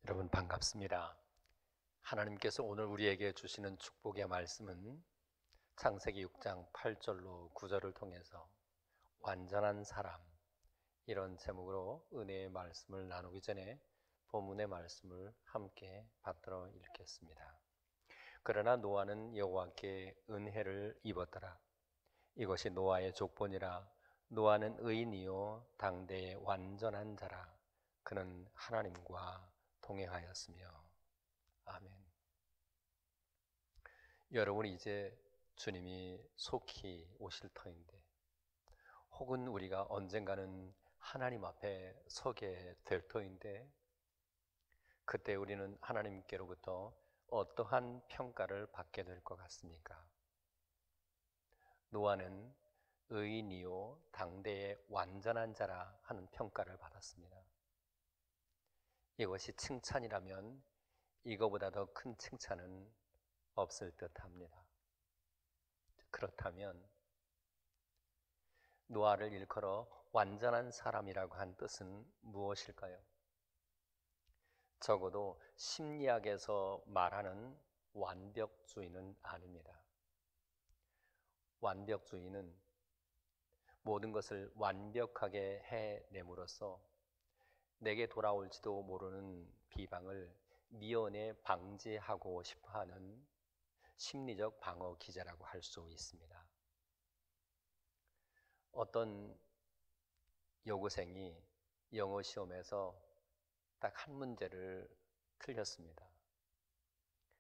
여러분 반갑습니다. 하나님께서 오늘 우리에게 주시는 축복의 말씀은 창세기 6장 8절로 9절을 통해서 완전한 사람, 이런 제목으로 은혜의 말씀을 나누기 전에 본문의 말씀을 함께 받들어 읽겠습니다. 그러나 노아는 여호와께 은혜를 입었더라. 이것이 노아의 족본이라. 노아는 의인이요 당대의 완전한 자라. 그는 하나님과 동행하였으며. 아멘. 여러분, 이제 주님이 속히 오실 터인데, 혹은 우리가 언젠가는 하나님 앞에 서게 될 터인데, 그때 우리는 하나님께로부터 어떠한 평가를 받게 될 것 같습니까? 노아는 의인이요 당대의 완전한 자라 하는 평가를 받았습니다. 이것이 칭찬이라면 이거보다 더 큰 칭찬은 없을 듯합니다. 그렇다면 노아를 일컬어 완전한 사람이라고 한 뜻은 무엇일까요? 적어도 심리학에서 말하는 완벽주의는 아닙니다. 완벽주의는 모든 것을 완벽하게 해냄으로써 내게 돌아올지도 모르는 비방을 미연에 방지하고 싶어하는 심리적 방어 기제라고 할 수 있습니다. 어떤 여고생이 영어 시험에서 딱 한 문제를 틀렸습니다.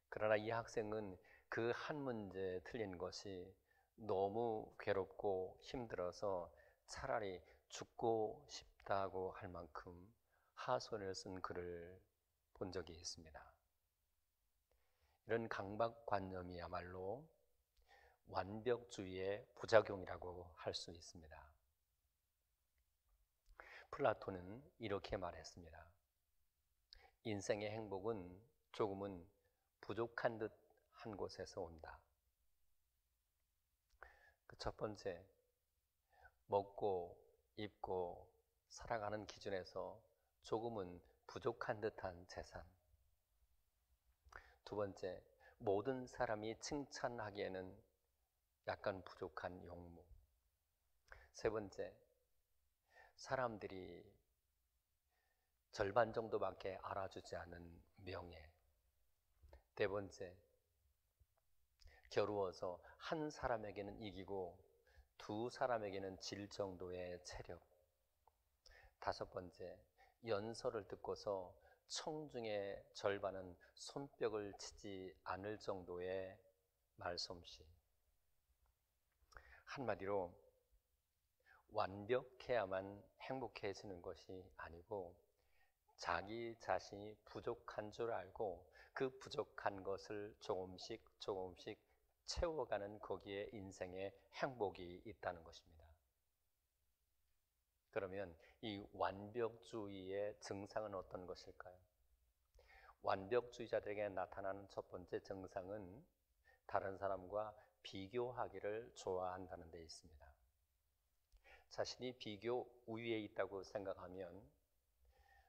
그러나 이 학생은 그 한 문제 틀린 것이 너무 괴롭고 힘들어서 차라리 죽고 싶다고 할 만큼 하소연을 쓴 글을 본 적이 있습니다. 이런 강박관념이야말로 완벽주의의 부작용이라고 할 수 있습니다. 플라톤은 이렇게 말했습니다. 인생의 행복은 조금은 부족한 듯 한 곳에서 온다. 그 첫 번째, 먹고 입고 살아가는 기준에서 조금은 부족한 듯한 재산. 두 번째, 모든 사람이 칭찬하기에는 약간 부족한 용무. 세 번째, 사람들이 절반 정도밖에 알아주지 않은 명예. 네 번째, 겨루어서 한 사람에게는 이기고 두 사람에게는 질 정도의 체력. 다섯 번째, 연설을 듣고서 청중의 절반은 손뼉을 치지 않을 정도의 말솜씨. 한마디로 완벽해야만 행복해지는 것이 아니고 자기 자신이 부족한 줄 알고 그 부족한 것을 조금씩 채워가는 거기에 인생의 행복이 있다는 것입니다. 그러면 이 완벽주의의 증상은 어떤 것일까요? 완벽주의자들에게 나타나는 첫 번째 증상은 다른 사람과 비교하기를 좋아한다는 데 있습니다. 자신이 비교 우위에 있다고 생각하면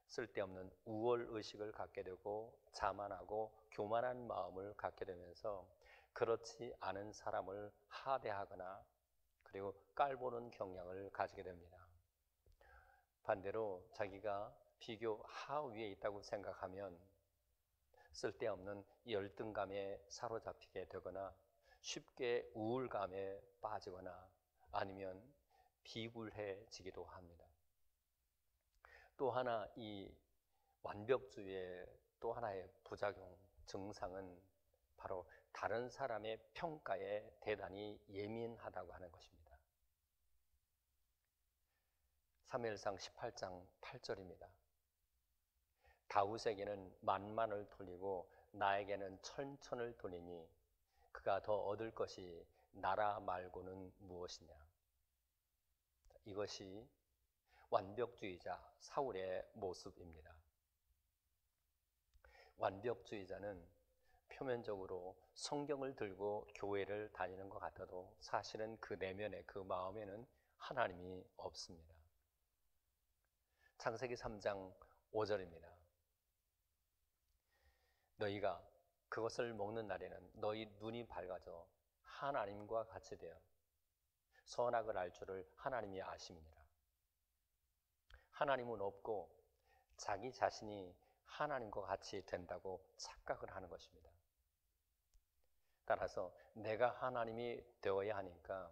쓸데없는 우월의식을 갖게 되고 자만하고 교만한 마음을 갖게 되면서 그렇지 않은 사람을 하대하거나 그리고 깔보는 경향을 가지게 됩니다. 반대로 자기가 비교 하위에 있다고 생각하면 쓸데없는 열등감에 사로잡히게 되거나 쉽게 우울감에 빠지거나 아니면 비굴해지기도 합니다. 또 하나, 이 완벽주의의 또 하나의 부작용, 증상은 바로 다른 사람의 평가에 대단히 예민하다고 하는 것입니다. 사무엘상 18장 8절입니다. 다윗에게는 만만을 돌리고 나에게는 천천을 돌리니 그가 더 얻을 것이 나라 말고는 무엇이냐. 이것이 완벽주의자 사울의 모습입니다. 완벽주의자는 표면적으로 성경을 들고 교회를 다니는 것 같아도 사실은 그 내면에, 그 마음에는 하나님이 없습니다. 창세기 3장 5절입니다. 너희가 그것을 먹는 날에는 너희 눈이 밝아져 하나님과 같이 되어 선악을 알 줄을 하나님이 아심이니라. 하나님은 없고 자기 자신이 하나님과 같이 된다고 착각을 하는 것입니다. 따라서 내가 하나님이 되어야 하니까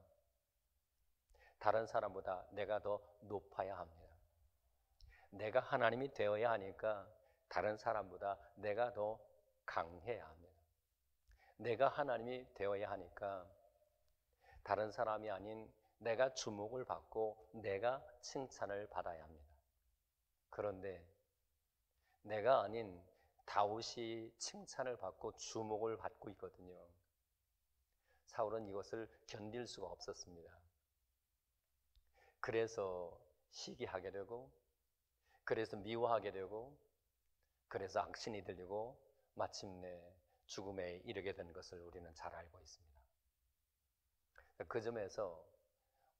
다른 사람보다 내가 더 높아야 합니다. 내가 하나님이 되어야 하니까 다른 사람보다 내가 더 강해야 합니다. 내가 하나님이 되어야 하니까 다른 사람이 아닌 내가 주목을 받고 내가 칭찬을 받아야 합니다. 그런데 내가 아닌 다윗이 칭찬을 받고 주목을 받고 있거든요. 사울은 이것을 견딜 수가 없었습니다. 그래서 시기하게 되고, 그래서 미워하게 되고, 그래서 악신이 들리고 마침내 죽음에 이르게 된 것을 우리는 잘 알고 있습니다. 그 점에서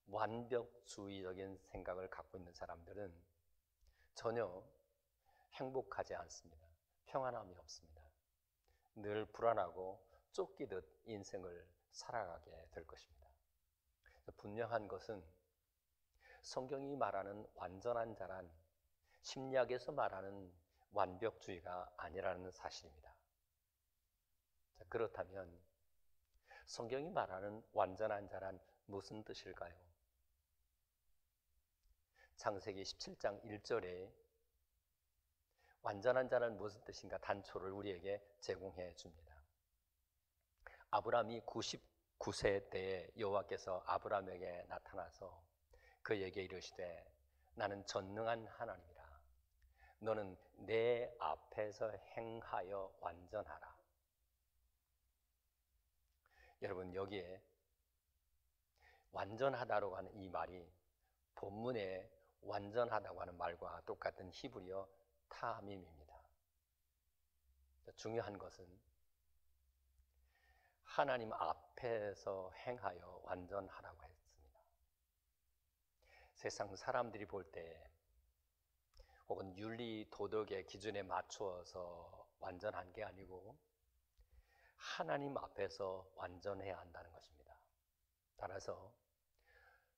완벽주의적인 생각을 갖고 있는 사람들은 전혀 행복하지 않습니다. 평안함이 없습니다. 늘 불안하고 쫓기듯 인생을 살아가게 될 것입니다. 분명한 것은 성경이 말하는 완전한 자란 심리학에서 말하는 완벽주의가 아니라는 사실입니다. 그렇다면 성경이 말하는 완전한 자란 무슨 뜻일까요? 창세기 17장 1절에 완전한 자는 무슨 뜻인가 단초를 우리에게 제공해 줍니다. 아브라함이 99세 때에 여호와께서 아브라함에게 나타나서 그에게 이르시되 나는 전능한 하나님이라. 너는 내 앞에서 행하여 완전하라. 여러분, 여기에 완전하다고 하는 이 말이 본문에 완전하다고 하는 말과 똑같은 히브리어 타밈입니다. 중요한 것은 하나님 앞에서 행하여 완전하라고 했습니다. 세상 사람들이 볼 때 혹은 윤리 도덕의 기준에 맞추어서 완전한 게 아니고 하나님 앞에서 완전해야 한다는 것입니다. 따라서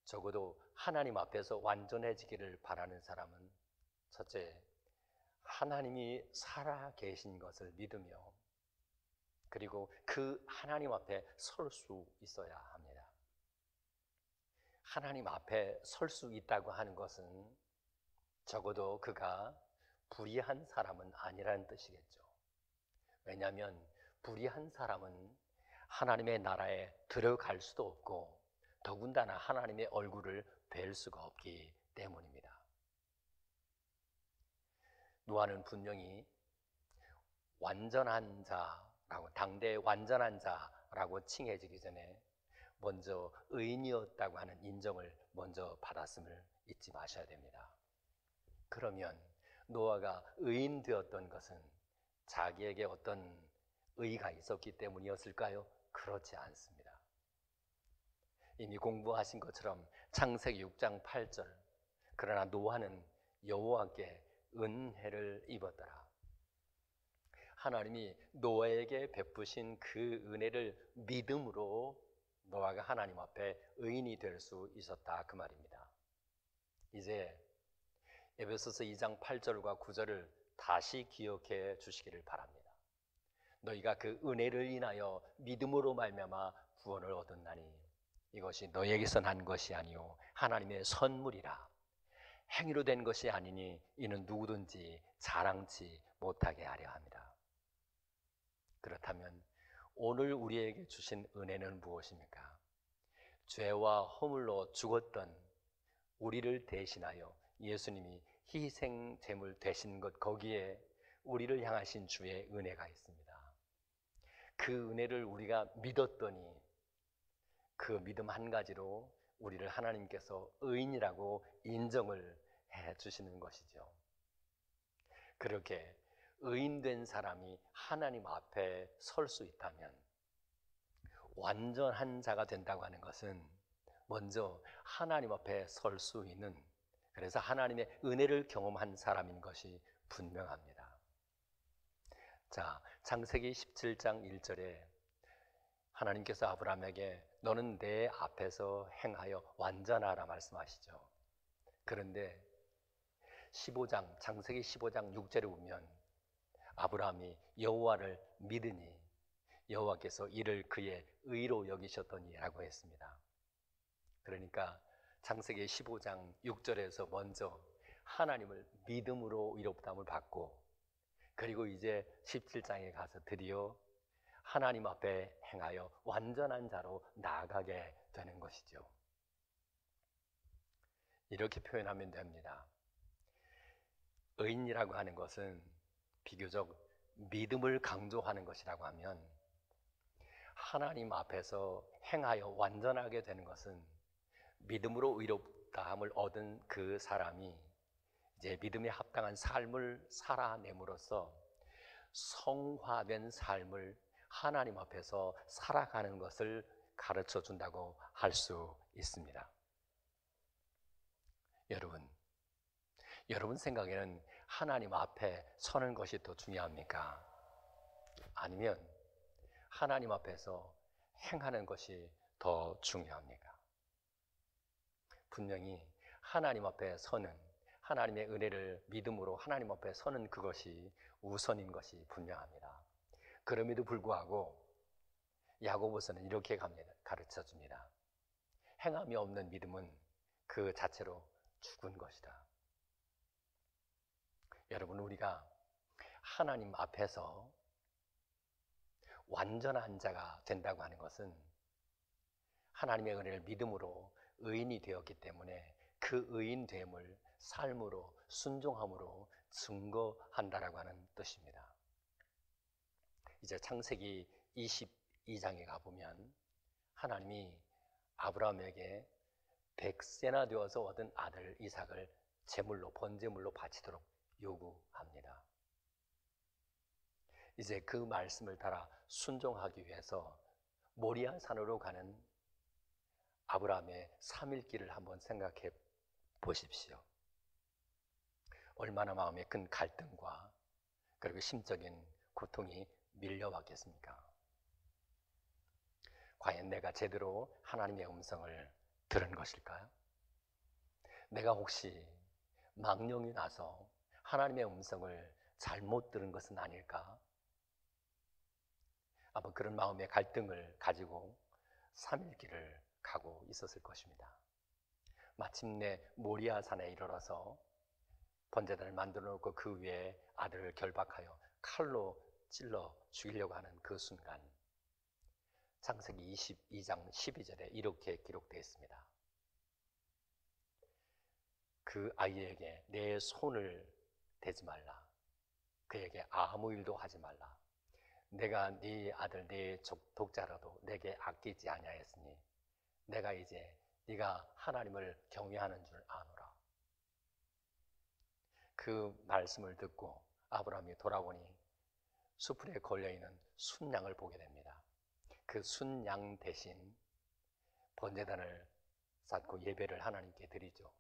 적어도 하나님 앞에서 완전해지기를 바라는 사람은 첫째, 하나님이 살아 계신 것을 믿으며 그리고 그 하나님 앞에 설 수 있어야 합니다. 하나님 앞에 설 수 있다고 하는 것은 적어도 그가 불의한 사람은 아니라는 뜻이겠죠. 왜냐하면 불의한 사람은 하나님의 나라에 들어갈 수도 없고 더군다나 하나님의 얼굴을 뵐 수가 없기 때문입니다. 노아는 분명히 완전한 자라고, 당대의 완전한 자라고 칭해지기 전에 먼저 의인이었다고 하는 인정을 먼저 받았음을 잊지 마셔야 됩니다. 그러면 노아가 의인 되었던 것은 자기에게 어떤 의의가 있었기 때문이었을까요? 그렇지 않습니다. 이미 공부하신 것처럼 창세기 6장 8절 그러나 노아는 여호와께 은혜를 입었더라. 하나님이 노아에게 베푸신 그 은혜를 믿음으로 노아가 하나님 앞에 의인이 될 수 있었다 그 말입니다. 이제 에베소서 2장 8절과 9절을 다시 기억해 주시기를 바랍니다. 너희가 그 은혜를 인하여 믿음으로 말미암아 구원을 얻었나니 이것이 너희에게서 난 것이 아니요 하나님의 선물이라. 행위로 된 것이 아니니 이는 누구든지 자랑치 못하게 하려 합니다. 그렇다면 오늘 우리에게 주신 은혜는 무엇입니까? 죄와 허물로 죽었던 우리를 대신하여 예수님이 희생 제물 되신 것, 거기에 우리를 향하신 주의 은혜가 있습니다. 그 은혜를 우리가 믿었더니 그 믿음 한 가지로 우리를 하나님께서 의인이라고 인정을 해 주시는 것이죠. 그렇게 의인된 사람이 하나님 앞에 설 수 있다면, 완전한 자가 된다고 하는 것은 먼저 하나님 앞에 설 수 있는, 그래서 하나님의 은혜를 경험한 사람인 것이 분명합니다. 자, 창세기 17장 1절에 하나님께서 아브라함에게 너는 내 앞에서 행하여 완전하라 말씀하시죠. 그런데 창세기 15장 6절에 보면 아브라함이 여호와를 믿으니 여호와께서 이를 그의 의로 여기셨더니라고 했습니다. 그러니까 창세기 15장 6절에서 먼저 하나님을 믿음으로 의롭다함을 받고, 그리고 이제 17장에 가서 드디어 하나님 앞에 행하여 완전한 자로 나아가게 되는 것이죠. 이렇게 표현하면 됩니다. 의인이라고 하는 것은 비교적 믿음을 강조하는 것이라고 하면, 하나님 앞에서 행하여 완전하게 되는 것은 믿음으로 의롭다함을 얻은 그 사람이 이제 믿음에 합당한 삶을 살아냄으로써 성화된 삶을 하나님 앞에서 살아가는 것을 가르쳐 준다고 할 수 있습니다. 여러분 생각에는 하나님 앞에 서는 것이 더 중요합니까? 아니면 하나님 앞에서 행하는 것이 더 중요합니까? 분명히 하나님 앞에 서는, 하나님의 은혜를 믿음으로 하나님 앞에 서는 그것이 우선인 것이 분명합니다. 그럼에도 불구하고 야고보서는 이렇게 가르쳐 줍니다. 행함이 없는 믿음은 그 자체로 죽은 것이다. 여러분, 우리가 하나님 앞에서 완전한 자가 된다고 하는 것은 하나님의 은혜를 믿음으로 의인이 되었기 때문에 그 의인됨을 삶으로, 순종함으로 증거한다라고 하는 뜻입니다. 이제 창세기 22장에 가보면 하나님이 아브라함에게 100세나 되어서 얻은 아들 이삭을 제물로, 번제물로 바치도록 요구합니다. 이제 그 말씀을 따라 순종하기 위해서 모리아 산으로 가는 아브라함의 3일길을 한번 생각해 보십시오. 얼마나 마음에 큰 갈등과 그리고 심적인 고통이 밀려왔겠습니까? 과연 내가 제대로 하나님의 음성을 들은 것일까요? 내가 혹시 망령이 나서 하나님의 음성을 잘못 들은 것은 아닐까? 아마 그런 마음의 갈등을 가지고 3일 길을 가고 있었을 것입니다. 마침내 모리아 산에 이르러서 번제단을 만들어 놓고 그 위에 아들을 결박하여 칼로 찔러 죽이려고 하는 그 순간, 창세기 22장 12절에 이렇게 기록되어 있습니다. 그 아이에게 내 손을 대지 말라. 그에게 아무 일도 하지 말라. 내가 네 아들 네 독자라도 내게 아끼지 아니하였으니 내가 이제 네가 하나님을 경외하는 줄 아노라. 그 말씀을 듣고 아브라함이 돌아보니 수풀에 걸려있는 순양을 보게 됩니다. 그 순양 대신 번제단을 쌓고 예배를 하나님께 드리죠.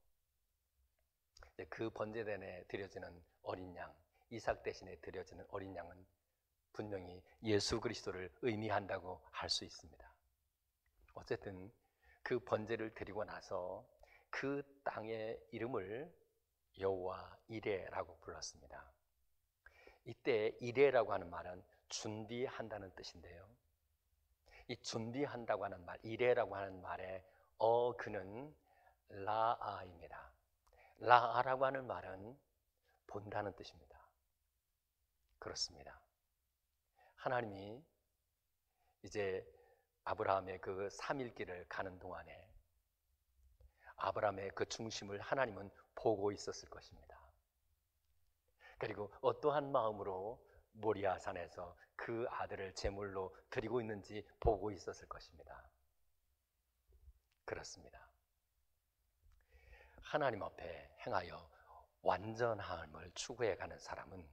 그 번제단에 드려지는 어린 양, 이삭 대신에 드려지는 어린 양은 분명히 예수 그리스도를 의미한다고 할 수 있습니다. 어쨌든 그 번제를 드리고 나서 그 땅의 이름을 여호와 이레라고 불렀습니다. 이때 이레라고 하는 말은 준비한다는 뜻인데요, 이 준비한다고 하는 말, 이레라고 하는 말의 그는 라아입니다. 라아라고 하는 말은 본다는 뜻입니다. 그렇습니다. 하나님이 이제 아브라함의 그 3일 길을 가는 동안에 아브라함의 그 중심을 하나님은 보고 있었을 것입니다. 그리고 어떠한 마음으로 모리아 산에서 그 아들을 제물로 드리고 있는지 보고 있었을 것입니다. 그렇습니다. 하나님 앞에 행하여 완전함을 추구해 가는 사람은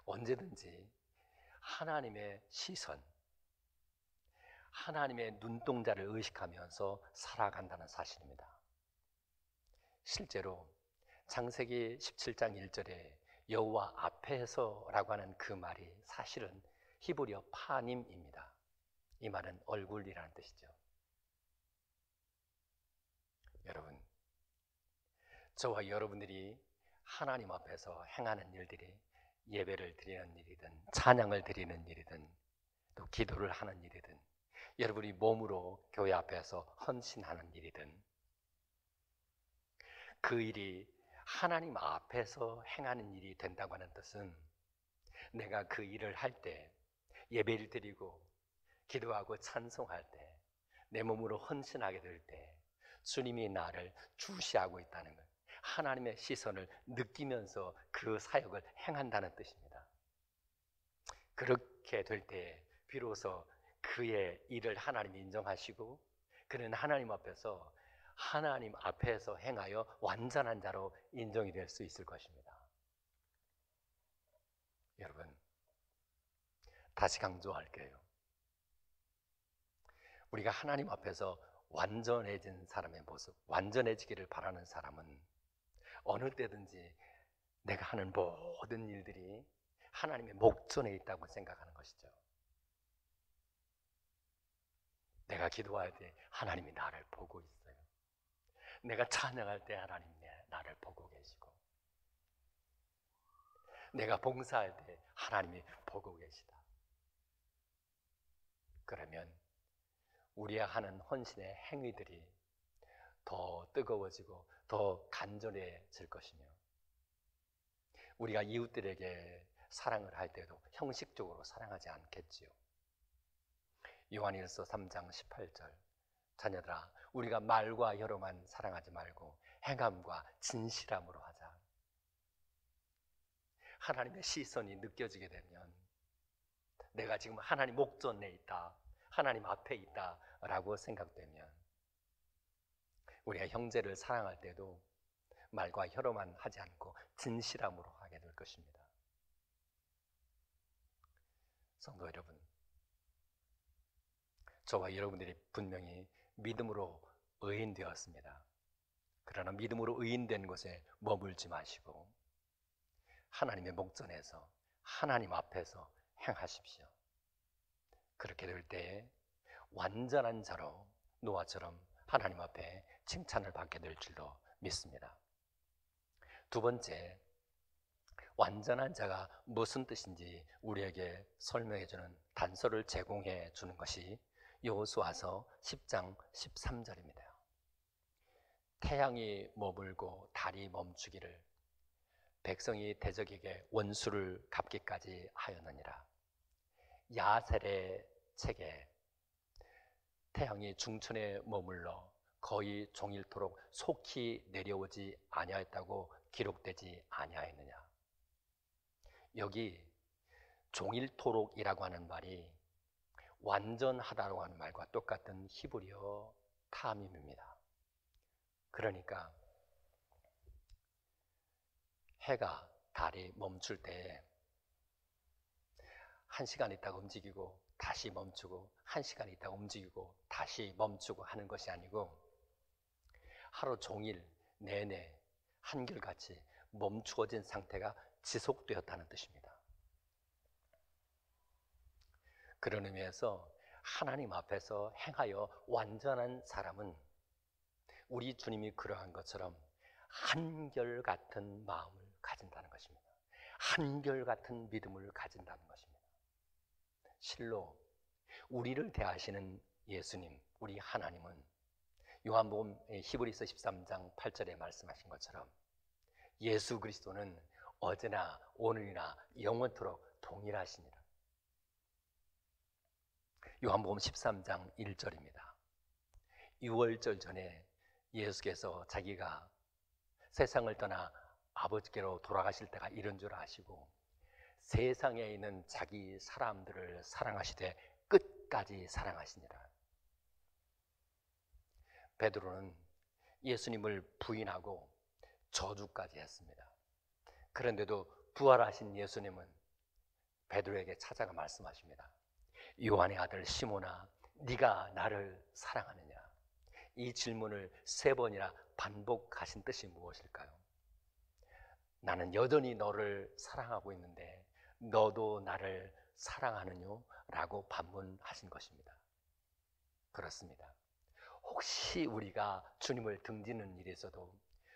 언제든지 하나님의 시선, 하나님의 눈동자를 의식하면서 살아간다는 사실입니다. 실제로 창세기 17장 1절에 여호와 앞에서라고 하는 그 말이 사실은 히브리어 파님입니다. 이 말은 얼굴이라는 뜻이죠. 여러분, 저와 여러분들이 하나님 앞에서 행하는 일들이 예배를 드리는 일이든 찬양을 드리는 일이든 또 기도를 하는 일이든 여러분이 몸으로 교회 앞에서 헌신하는 일이든 그 일이 하나님 앞에서 행하는 일이 된다고 하는 뜻은 내가 그 일을 할 때, 예배를 드리고 기도하고 찬송할 때, 내 몸으로 헌신하게 될 때 주님이 나를 주시하고 있다는 것, 하나님의 시선을 느끼면서 그 사역을 행한다는 뜻입니다. 그렇게 될 때 비로소 그의 일을 하나님이 인정하시고 그는 하나님 앞에서 행하여 완전한 자로 인정이 될 수 있을 것입니다. 여러분, 다시 강조할게요. 우리가 하나님 앞에서 완전해진 사람의 모습, 완전해지기를 바라는 사람은 어느 때든지 내가 하는 모든 일들이 하나님의 목전에 있다고 생각하는 것이죠. 내가 기도할 때 하나님이 나를 보고 있어요. 내가 찬양할 때 하나님이 나를 보고 계시고, 내가 봉사할 때 하나님이 보고 계시다. 그러면 우리가 하는 헌신의 행위들이 더 뜨거워지고 더 간절해질 것이며, 우리가 이웃들에게 사랑을 할 때도 형식적으로 사랑하지 않겠지요. 요한일서 3장 18절, 자녀들아 우리가 말과 혀로만 사랑하지 말고 행함과 진실함으로 하자. 하나님의 시선이 느껴지게 되면 내가 지금 하나님 목전에 있다, 하나님 앞에 있다라고 생각되면 우리가 형제를 사랑할 때도 말과 혀로만 하지 않고 진실함으로 하게 될 것입니다. 성도 여러분, 저와 여러분들이 분명히 믿음으로 의인되었습니다. 그러나 믿음으로 의인된 곳에 머물지 마시고 하나님의 목전에서 하나님 앞에서 행하십시오. 그렇게 될 때에 완전한 자로 노아처럼 하나님 앞에 칭찬을 받게 될 줄로 믿습니다. 두 번째, 완전한 자가 무슨 뜻인지 우리에게 설명해 주는 단서를 제공해 주는 것이 여호수아서 10장 13절입니다. 태양이 머물고 달이 멈추기를 백성이 대적에게 원수를 갚기까지 하였느니라. 야셀의 책에 태양이 중천에 머물러 거의 종일토록 속히 내려오지 아니하였다고 기록되지 아니하였느냐. 여기 종일토록이라고 하는 말이 완전하다고 하는 말과 똑같은 히브리어 타밈입니다. 그러니까 해가 달이 멈출 때 1시간 있다가 움직이고 다시 멈추고 1시간 있다가 움직이고 다시 멈추고 하는 것이 아니고 하루 종일 내내 한결같이 멈추어진 상태가 지속되었다는 뜻입니다. 그런 의미에서 하나님 앞에서 행하여 완전한 사람은 우리 주님이 그러한 것처럼 한결같은 마음을 가진다는 것입니다. 한결같은 믿음을 가진다는 것입니다. 실로 우리를 대하시는 예수님, 우리 하나님은 요한복음 히브리서 13장 8절에 말씀하신 것처럼 예수 그리스도는 어제나 오늘이나 영원토록 동일하시니라. 요한복음 13장 1절입니다. 유월절 전에 예수께서 자기가 세상을 떠나 아버지께로 돌아가실 때가 이런 줄 아시고 세상에 있는 자기 사람들을 사랑하시되 끝까지 사랑하시니라. 베드로는 예수님을 부인하고 저주까지 했습니다. 그런데도 부활하신 예수님은 베드로에게 찾아가 말씀하십니다. 요한의 아들 시몬아, 네가 나를 사랑하느냐? 이 질문을 3번이나 반복하신 뜻이 무엇일까요? 나는 여전히 너를 사랑하고 있는데 너도 나를 사랑하느냐? 라고 반문하신 것입니다. 그렇습니다. 혹시 우리가 주님을 등지는 일이 있어도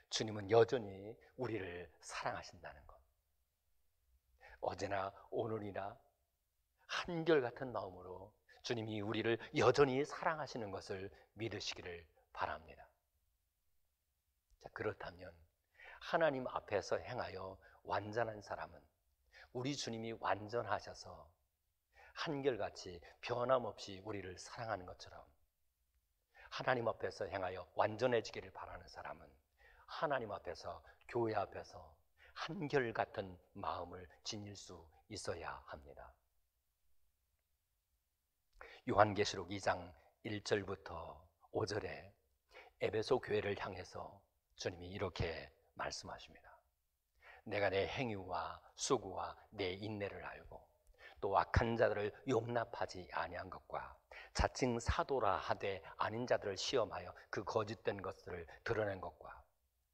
주님은 여전히 우리를 사랑하신다는 것. 어제나 오늘이나 한결같은 마음으로 주님이 우리를 여전히 사랑하시는 것을 믿으시기를 바랍니다. 자, 그렇다면 하나님 앞에서 행하여 완전한 사람은 우리 주님이 완전하셔서 한결같이 변함없이 우리를 사랑하는 것처럼 하나님 앞에서 행하여 완전해지기를 바라는 사람은 하나님 앞에서, 교회 앞에서 한결같은 마음을 지닐 수 있어야 합니다. 요한계시록 2장 1절부터 5절에 에베소 교회를 향해서 주님이 이렇게 말씀하십니다. 내가 내 행위와 수고와 내 인내를 알고 또 악한 자들을 용납하지 아니한 것과 자칭 사도라 하되 아닌 자들을 시험하여 그 거짓된 것들을 드러낸 것과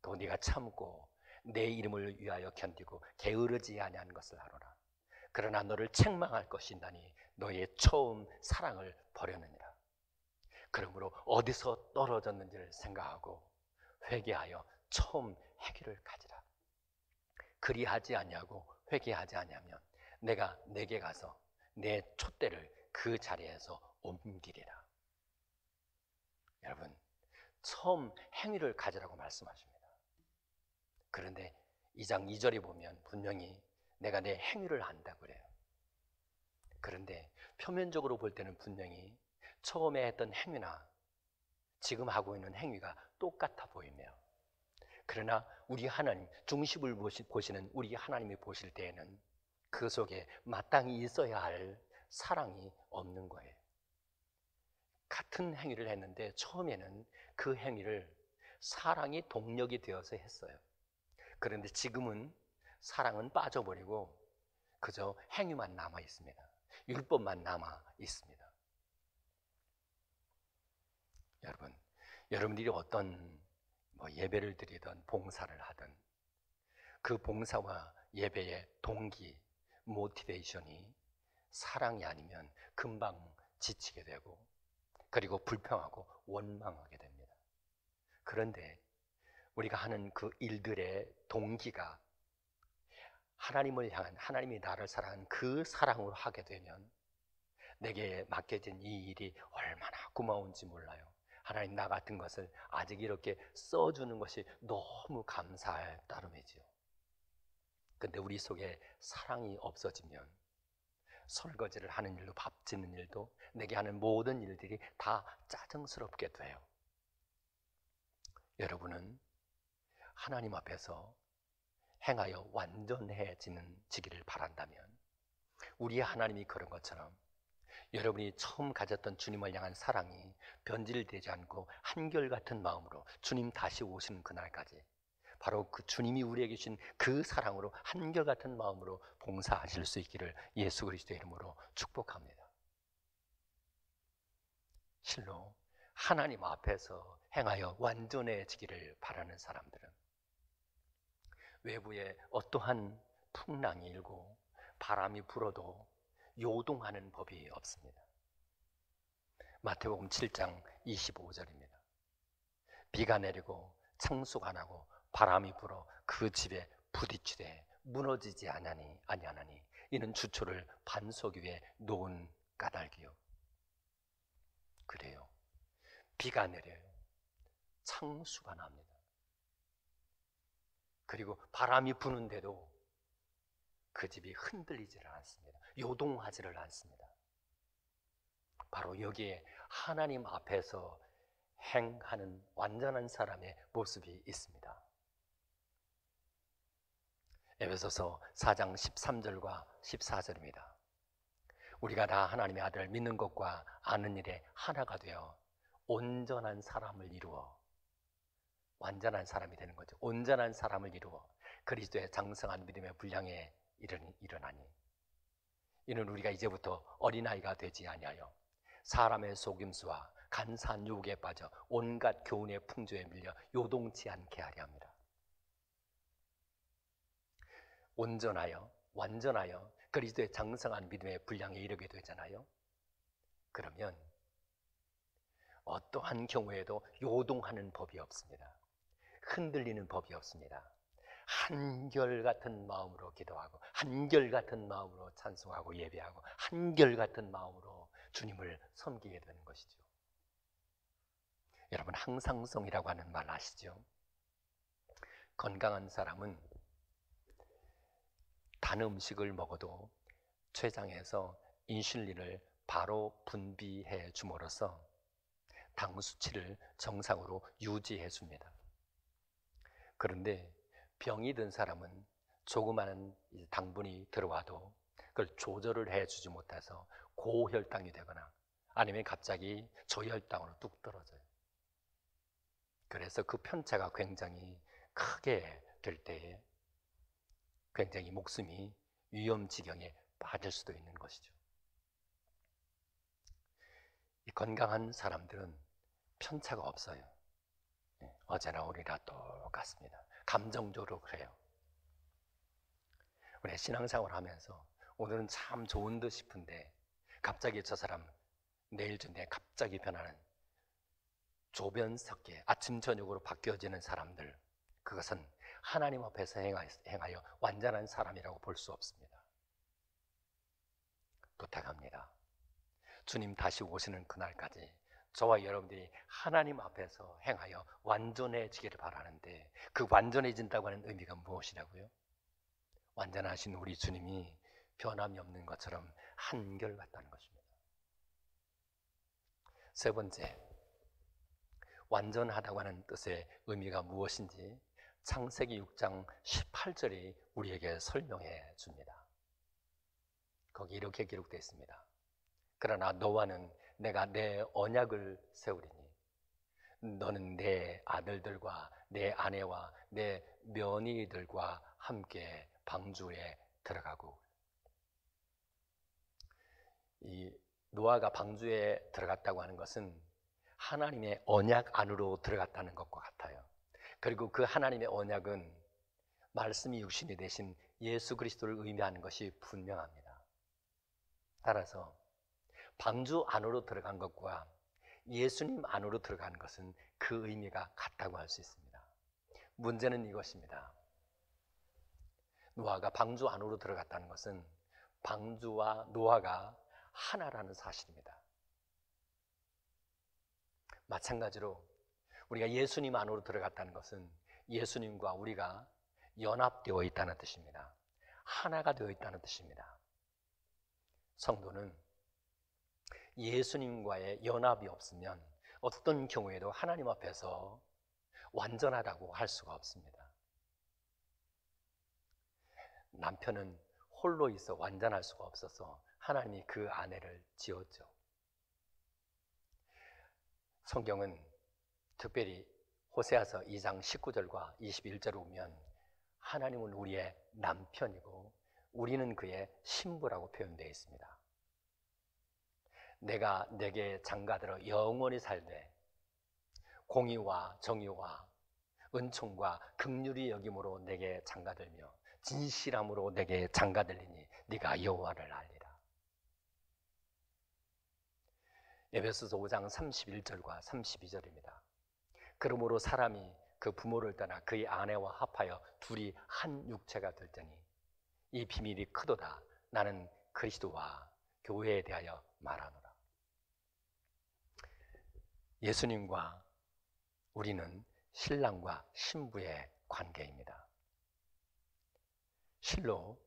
또 네가 참고 내 이름을 위하여 견디고 게으르지 아니한 것을 하노라. 그러나 너를 책망할 것이나니 너의 처음 사랑을 버렸느니라. 그러므로 어디서 떨어졌는지를 생각하고 회개하여 처음 행위를 가지라. 그리하지 아니하고 회개하지 아니하면 내가 내게 가서 내 촛대를 그 자리에서 옮기리라. 여러분, 처음 행위를 가지라고 말씀하십니다. 그런데 2장 2절에 보면 분명히 내가 내 행위를 안다고 그래요. 그런데 표면적으로 볼 때는 분명히 처음에 했던 행위나 지금 하고 있는 행위가 똑같아 보이며, 그러나 우리 하나님, 중심을 보시는 우리 하나님이 보실 때에는 그 속에 마땅히 있어야 할 사랑이 없는 거예요. 같은 행위를 했는데 처음에는 그 행위를 사랑이 동력이 되어서 했어요. 그런데 지금은 사랑은 빠져버리고 그저 행위만 남아 있습니다. 율법만 남아 있습니다. 여러분들이 어떤 예배를 드리든 봉사를 하든 그 봉사와 예배의 동기, 모티베이션이 사랑이 아니면 금방 지치게 되고 그리고 불평하고 원망하게 됩니다. 그런데 우리가 하는 그 일들의 동기가 하나님을 향한, 하나님이 나를 사랑하는 그 사랑으로 하게 되면 내게 맡겨진 이 일이 얼마나 고마운지 몰라요. 하나님, 나 같은 것을 아직 이렇게 써주는 것이 너무 감사할 따름이지요. 근데 우리 속에 사랑이 없어지면 설거지를 하는 일도, 밥 짓는 일도, 내게 하는 모든 일들이 다 짜증스럽게 돼요. 여러분은 하나님 앞에서 행하여 완전해지기를 바란다면 우리 하나님이 그런 것처럼 여러분이 처음 가졌던 주님을 향한 사랑이 변질되지 않고 한결같은 마음으로 주님 다시 오시는 그날까지 바로 그 주님이 우리에게 주신 그 사랑으로 한결같은 마음으로 봉사하실 수 있기를 예수 그리스도의 이름으로 축복합니다. 실로 하나님 앞에서 행하여 완전해지기를 바라는 사람들은 외부에 어떠한 풍랑이 일고 바람이 불어도 요동하는 법이 없습니다. 마태복음 7장 25절입니다. 비가 내리고 창수가 나고 바람이 불어 그 집에 부딪히되 무너지지 아니하나니 이는 주초를 반석 위에 놓은 까닭이요. 그래요. 비가 내려요. 창수가 납니다. 그리고 바람이 부는데도 그 집이 흔들리지를 않습니다. 요동하지를 않습니다. 바로 여기에 하나님 앞에서 행하는 완전한 사람의 모습이 있습니다. 에베소서 4장 13절과 14절입니다. 우리가 다 하나님의 아들을 믿는 것과 아는 일에 하나가 되어 온전한 사람을 이루어, 완전한 사람이 되는 거죠. 온전한 사람을 이루어 그리스도의 장성한 믿음의 분량에 이르나니, 이는 우리가 이제부터 어린아이가 되지 아니하여 사람의 속임수와 간사한 유혹에 빠져 온갖 교훈의 풍조에 밀려 요동치 않게 하려 합니다. 온전하여, 완전하여 그리스도의 장성한 믿음의 분량에 이르게 되잖아요. 그러면 어떠한 경우에도 요동하는 법이 없습니다. 흔들리는 법이 없습니다. 한결같은 마음으로 기도하고, 한결같은 마음으로 찬송하고 예배하고, 한결같은 마음으로 주님을 섬기게 되는 것이죠. 여러분, 항상성이라고 하는 말 아시죠? 건강한 사람은 단 음식을 먹어도 췌장에서 인슐린을 바로 분비해 줌으로써 당 수치를 정상으로 유지해 줍니다. 그런데 병이 든 사람은 조그마한 당분이 들어와도 그걸 조절을 해주지 못해서 고혈당이 되거나 아니면 갑자기 저혈당으로 뚝 떨어져요. 그래서 그 편차가 굉장히 크게 될 때에 굉장히 목숨이 위험 지경에 빠질 수도 있는 것이죠. 이 건강한 사람들은 편차가 없어요. 어제나 오늘이나 똑같습니다. 감정적으로 그래요. 우리 신앙생활을 하면서 오늘은 참 좋은 듯 싶은데 갑자기 저 사람 내일 전에 갑자기 변하는 조변석계 아침 저녁으로 바뀌어지는 사람들, 그것은 하나님 앞에서 행하여 완전한 사람이라고 볼 수 없습니다. 부탁합니다. 주님 다시 오시는 그날까지 저와 여러분들이 하나님 앞에서 행하여 완전해지기를 바라는데, 그 완전해진다고 하는 의미가 무엇이라고요? 완전하신 우리 주님이 변함이 없는 것처럼 한결같다는 것입니다. 세 번째, 완전하다고 하는 뜻의 의미가 무엇인지 창세기 6장 18절이 우리에게 설명해 줍니다. 거기 이렇게 기록되어 있습니다. 그러나 너와는 내가 내 언약을 세우리니 너는 내 아들들과 내 아내와 내 며느리들과 함께 방주에 들어가고. 이 노아가 방주에 들어갔다고 하는 것은 하나님의 언약 안으로 들어갔다는 것과 같아요. 그리고 그 하나님의 언약은 말씀이 육신이 되신 예수 그리스도를 의미하는 것이 분명합니다. 따라서 방주 안으로 들어간 것과 예수님 안으로 들어간 것은 그 의미가 같다고 할 수 있습니다. 문제는 이것입니다. 노아가 방주 안으로 들어갔다는 것은 방주와 노아가 하나라는 사실입니다. 마찬가지로 우리가 예수님 안으로 들어갔다는 것은 예수님과 우리가 연합되어 있다는 뜻입니다. 하나가 되어 있다는 뜻입니다. 성도는 예수님과의 연합이 없으면 어떤 경우에도 하나님 앞에서 완전하다고 할 수가 없습니다. 남편은 홀로 있어 완전할 수가 없어서 하나님이 그 아내를 지었죠. 성경은 특별히 호세아서 2장 19절과 21절을 보면 하나님은 우리의 남편이고 우리는 그의 신부라고 표현되어 있습니다. 내가 내게 장가들어 영원히 살되 공의와 정의와 은총과 긍휼히 여김으로 내게 장가들며 진실함으로 내게 장가들리니 네가 여호와를 알리라. 에베소서 5장 31절과 32절입니다. 그러므로 사람이 그 부모를 떠나 그의 아내와 합하여 둘이 한 육체가 될 때니 이 비밀이 크도다. 나는 그리스도와 교회에 대하여 말하노라. 예수님과 우리는 신랑과 신부의 관계입니다. 실로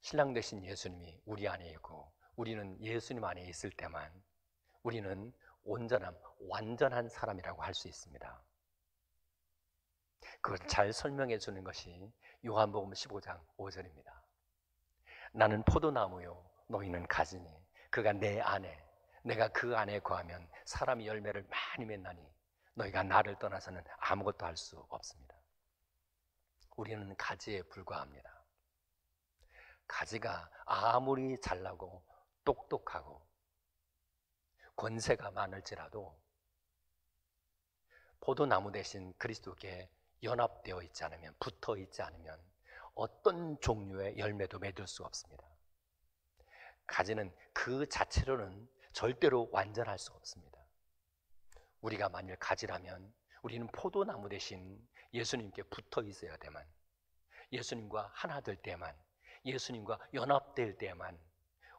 신랑 되신 예수님이 우리 안에 있고 우리는 예수님 안에 있을 때만 우리는 온전한 완전한 사람이라고 할 수 있습니다. 그걸 잘 설명해 주는 것이 요한복음 15장 5절입니다. 나는 포도나무요 너희는 가지니 그가 내 안에 내가 그 안에 거하면 사람이 열매를 많이 맺나니 너희가 나를 떠나서는 아무것도 할 수 없습니다. 우리는 가지에 불과합니다. 가지가 아무리 잘나고 똑똑하고 권세가 많을지라도 포도나무 대신 그리스도께 연합되어 있지 않으면, 붙어 있지 않으면 어떤 종류의 열매도 맺을 수 없습니다. 가지는 그 자체로는 절대로 완전할 수 없습니다. 우리가 만일 가지라면 우리는 포도나무 대신 예수님께 붙어 있어야 되만, 예수님과 하나 될 때만, 예수님과 연합될 때만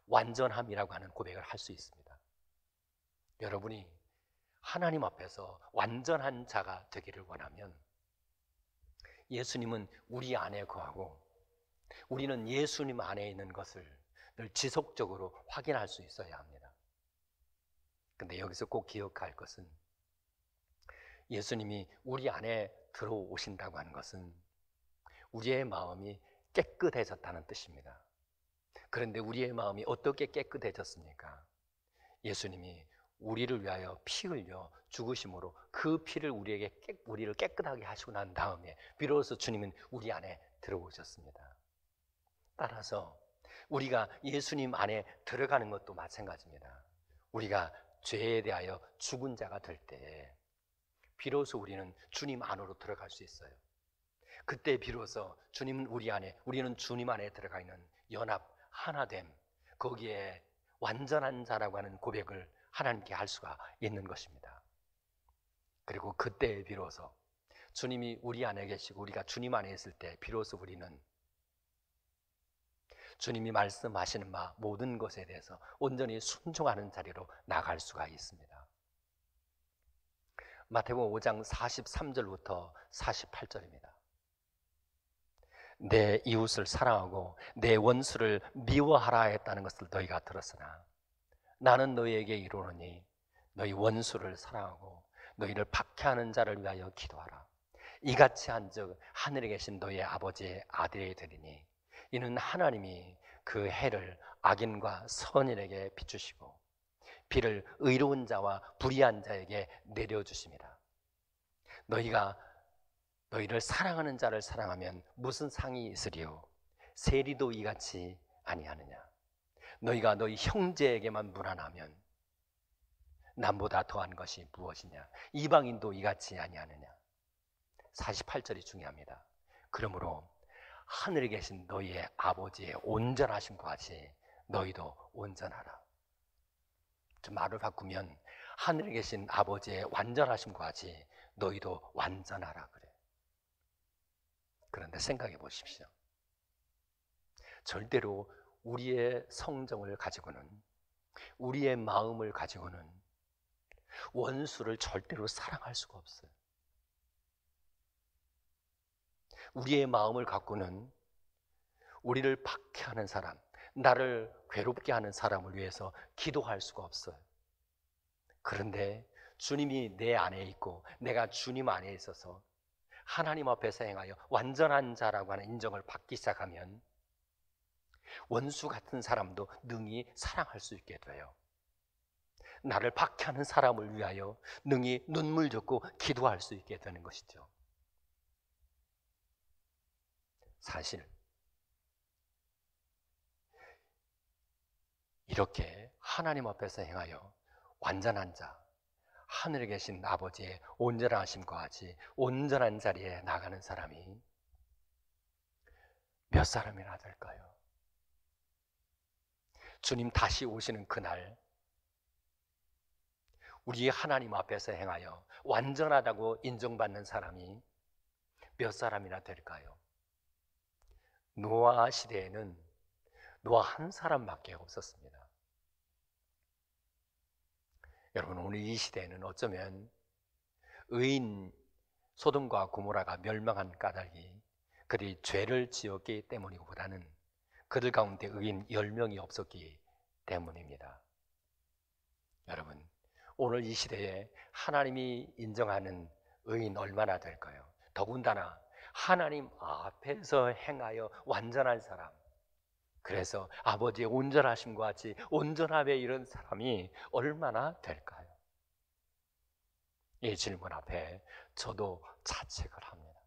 완전함이라고 하는 고백을 할 수 있습니다. 여러분이 하나님 앞에서 완전한 자가 되기를 원하면 예수님은 우리 안에 거하고 우리는 예수님 안에 있는 것을 늘 지속적으로 확인할 수 있어야 합니다. 근데 여기서 꼭 기억할 것은 예수님이 우리 안에 들어오신다고 하는 것은 우리의 마음이 깨끗해졌다는 뜻입니다. 그런데 우리의 마음이 어떻게 깨끗해졌습니까? 예수님이 우리를 위하여 피 흘려 죽으심으로 그 피를 우리를 깨끗하게 하시고 난 다음에 비로소 주님은 우리 안에 들어오셨습니다. 따라서 우리가 예수님 안에 들어가는 것도 마찬가지입니다. 우리가 죄에 대하여 죽은 자가 될 때 비로소 우리는 주님 안으로 들어갈 수 있어요. 그때 비로소 주님은 우리 안에, 우리는 주님 안에 들어가 있는 연합, 하나됨, 거기에 완전한 자라고 하는 고백을 하나님께 할 수가 있는 것입니다. 그리고 그때 비로소 주님이 우리 안에 계시고 우리가 주님 안에 있을 때 비로소 우리는 주님이 말씀하시는 모든 것에 대해서 온전히 순종하는 자리로 나갈 수가 있습니다. 마태복음 5장 43절부터 48절입니다. 내 이웃을 사랑하고 내 원수를 미워하라 했다는 것을 너희가 들었으나 나는 너희에게 이르노니 너희 원수를 사랑하고 너희를 박해하는 자를 위하여 기도하라. 이같이 한즉 하늘에 계신 너희 아버지의 아들이 되리니 이는 하나님이 그 해를 악인과 선인에게 비추시고 비를 의로운 자와 불의한 자에게 내려주십니다. 너희가 너희를 사랑하는 자를 사랑하면 무슨 상이 있으리요? 세리도 이같이 아니하느냐? 너희가 너희 형제에게만 무난하면 남보다 더한 것이 무엇이냐? 이방인도 이같이 아니하느냐? 48절이 중요합니다. 그러므로 하늘에 계신 너희의 아버지의 온전하심과 같이 너희도 온전하라. 말을 바꾸면 하늘에 계신 아버지의 완전하심과 같이 너희도 완전하라 그래. 그런데 생각해 보십시오. 절대로 우리의 성정을 가지고는, 우리의 마음을 가지고는 원수를 절대로 사랑할 수가 없어요. 우리의 마음을 갖고는 우리를 박해하는 사람, 나를 괴롭게 하는 사람을 위해서 기도할 수가 없어요. 그런데 주님이 내 안에 있고 내가 주님 안에 있어서 하나님 앞에서 행하여 완전한 자라고 하는 인정을 받기 시작하면 원수 같은 사람도 능히 사랑할 수 있게 돼요. 나를 박해하는 사람을 위하여 능히 눈물 젖고 기도할 수 있게 되는 것이죠. 사실 이렇게 하나님 앞에서 행하여 완전한 자, 하늘에 계신 아버지의 온전하심과 같이 온전한 자리에 나가는 사람이 몇 사람이나 될까요? 주님 다시 오시는 그날 우리 하나님 앞에서 행하여 완전하다고 인정받는 사람이 몇 사람이나 될까요? 노아 시대에는 노아 한 사람밖에 없었습니다. 여러분, 오늘 이 시대에는 어쩌면 의인 소돔과 고모라가 멸망한 까닭이 그들이 죄를 지었기 때문이보다는 그들 가운데 의인 10명이 없었기 때문입니다. 여러분, 오늘 이 시대에 하나님이 인정하는 의인 얼마나 될까요? 더군다나 하나님 앞에서 행하여 완전한 사람, 그래서 아버지의 온전하심과 같이 온전함에 이른 사람이 얼마나 될까요? 이 질문 앞에 저도 자책을 합니다.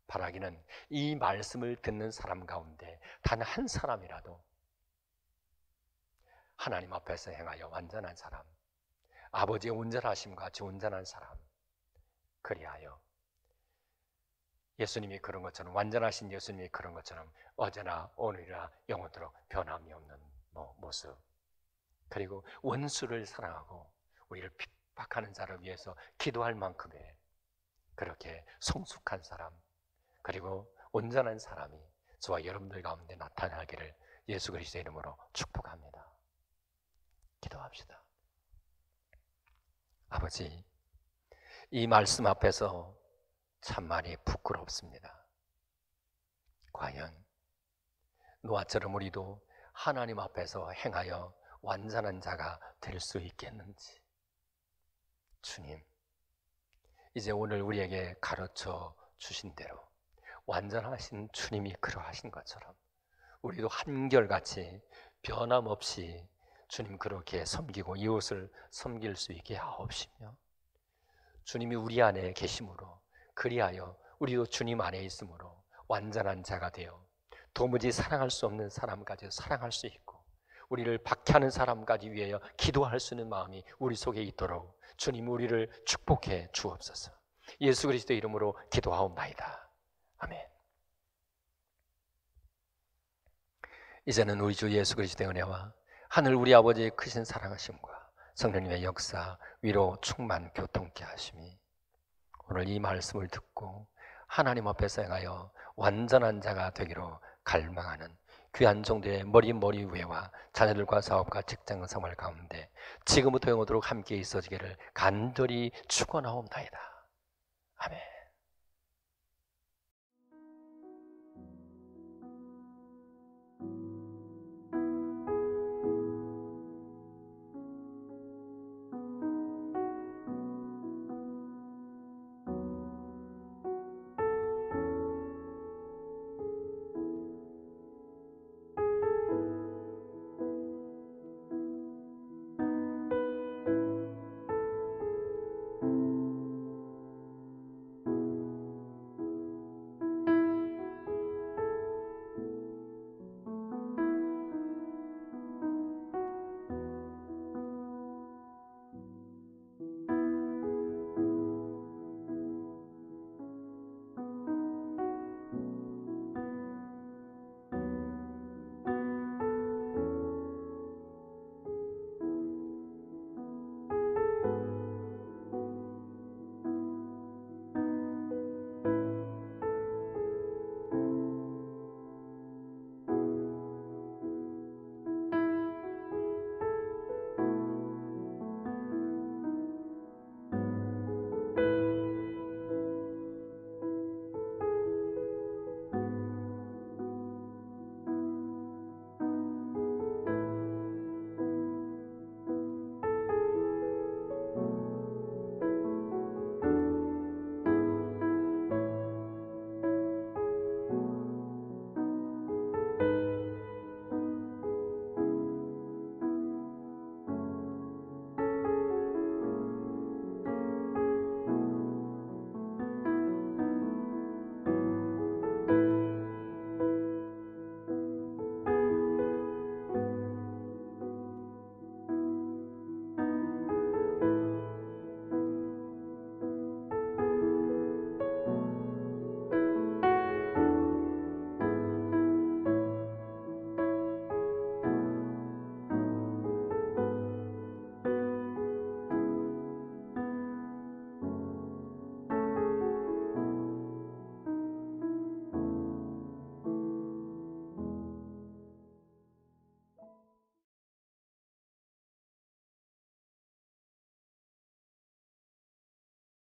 바라기는 이 말씀을 듣는 사람 가운데 단 한 사람이라도 하나님 앞에서 행하여 완전한 사람, 아버지의 온전하심과 같이 온전한 사람, 그리하여 예수님이 그런 것처럼, 완전하신 예수님이 그런 것처럼 어제나 오늘이나 영원토록 변함이 없는 모습, 그리고 원수를 사랑하고 우리를 핍박하는 자를 위해서 기도할 만큼의 그렇게 성숙한 사람, 그리고 온전한 사람이 저와 여러분들 가운데 나타나기를 예수 그리스도의 이름으로 축복합니다. 기도합시다. 아버지, 이 말씀 앞에서 참 많이 부끄럽습니다. 과연 노아처럼 우리도 하나님 앞에서 행하여 완전한 자가 될 수 있겠는지. 주님, 이제 오늘 우리에게 가르쳐 주신 대로 완전하신 주님이 그러하신 것처럼 우리도 한결같이 변함없이 주님 그렇게 섬기고 이웃을 섬길 수 있게 하옵시며, 주님이 우리 안에 계심으로 그리하여 우리도 주님 안에 있으므로 완전한 자가 되어 도무지 사랑할 수 없는 사람까지 사랑할 수 있고, 우리를 박해하는 사람까지 위하여 기도할 수 있는 마음이 우리 속에 있도록 주님 우리를 축복해 주옵소서. 예수 그리스도 이름으로 기도하옵나이다. 아멘. 이제는 우리 주 예수 그리스도의 은혜와 하늘 우리 아버지의 크신 사랑하심과 성령님의 역사, 위로, 충만, 교통케 하심이 오늘 이 말씀을 듣고 하나님 앞에서 행하여 완전한 자가 되기로 갈망하는 귀한 종들의 머리 위에와 자녀들과 사업과 직장 생활 가운데 지금부터 영원토록 함께 있어지기를 간절히 축원하옵나이다. 아멘.